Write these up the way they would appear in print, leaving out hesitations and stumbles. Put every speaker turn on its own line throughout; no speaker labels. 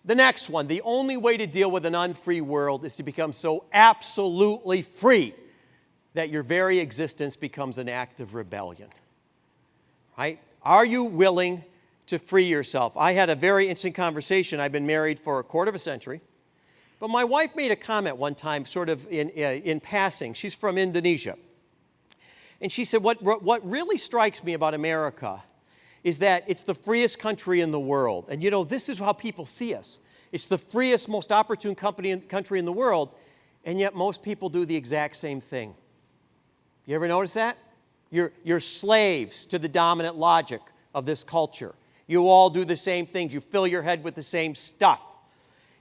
The next one, the only way to deal with an unfree world is to become so absolutely free that your very existence becomes an act of rebellion. Right? Are you willing to free yourself? I had a very interesting conversation. I've been married for a quarter of a century. But my wife made a comment one time, sort of in passing. She's from Indonesia. And she said, what really strikes me about America is that it's the freest country in the world. And you know, this is how people see us. It's the freest, most opportune country in the world, and yet most people do the exact same thing. You ever notice that? You're slaves to the dominant logic of this culture. You all do the same things. You fill your head with the same stuff.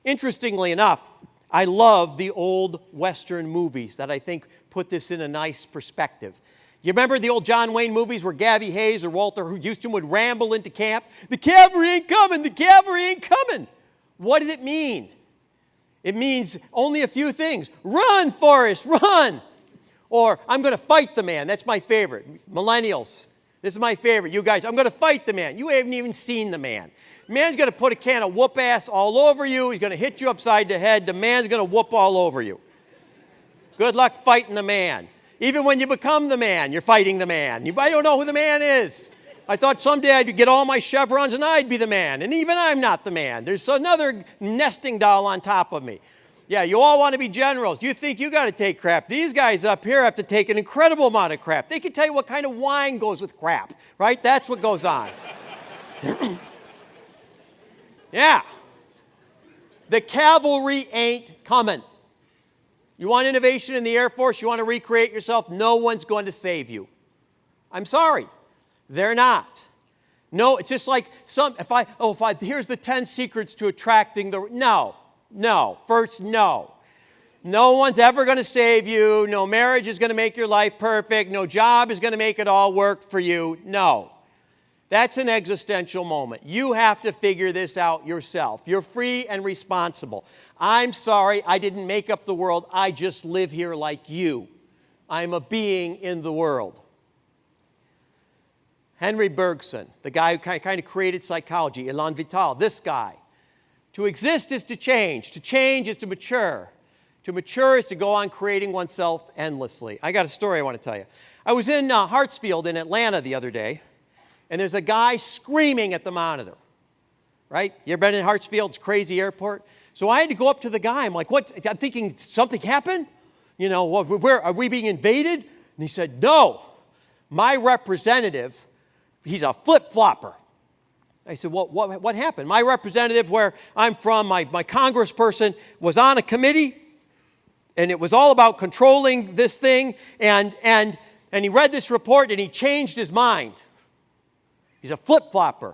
Interestingly enough, I love the old Western movies that I think put this in a nice perspective. You remember the old John Wayne movies where Gabby Hayes or Walter Houston would ramble into camp? The cavalry ain't coming, the cavalry ain't coming. What did it mean? It means only a few things. Run, Forrest, run. Or I'm going to fight the man. That's my favorite. Millennials, this is my favorite. You guys, I'm going to fight the man. You haven't even seen the man. The man's going to put a can of whoop ass all over you. He's going to hit you upside the head. The man's going to whoop all over you. Good luck fighting the man. Even when you become the man, you're fighting the man. I don't know who the man is. I thought someday I'd get all my chevrons and I'd be the man. And even I'm not the man. There's another nesting doll on top of me. Yeah, you all want to be generals. You think you got to take crap. These guys up here have to take an incredible amount of crap. They can tell you what kind of wine goes with crap, right? That's what goes on. Yeah. The cavalry ain't coming. You want innovation in the Air Force? You want to recreate yourself? No one's going to save you. I'm sorry. They're not. No, it's just like here's the 10 secrets to attracting the, no. First, no. No one's ever going to save you. No marriage is going to make your life perfect. No job is going to make it all work for you. No. That's an existential moment. You have to figure this out yourself. You're free and responsible. I'm sorry, I didn't make up the world. I just live here like you. I'm a being in the world. Henry Bergson, the guy who kind of created psychology, Elan Vital, this guy. To exist is to change. To change is to mature. To mature is to go on creating oneself endlessly. I got a story I want to tell you. I was in Hartsfield in Atlanta the other day, and there's a guy screaming at the monitor, right? You ever been in Hartsfield? It's a crazy airport. So I had to go up to the guy. I'm like, what? I'm thinking something happened? You know, where are we being invaded? And he said, no, my representative, he's a flip-flopper. I said, well, what happened? My representative, where I'm from, my congressperson, was on a committee, and it was all about controlling this thing, and he read this report, and he changed his mind. He's a flip-flopper.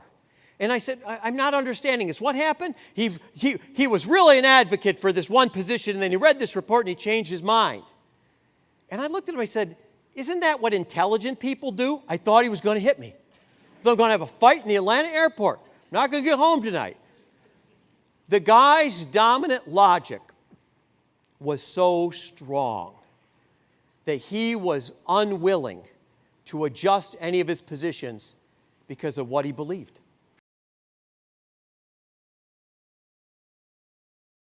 And I said, I'm not understanding this. What happened? He was really an advocate for this one position, and then he read this report, and he changed his mind. And I looked at him, I said, isn't that what intelligent people do? I thought he was going to hit me. They're going to have a fight in the Atlanta airport. I'm not going to get home tonight. The guy's dominant logic was so strong that he was unwilling to adjust any of his positions because of what he believed.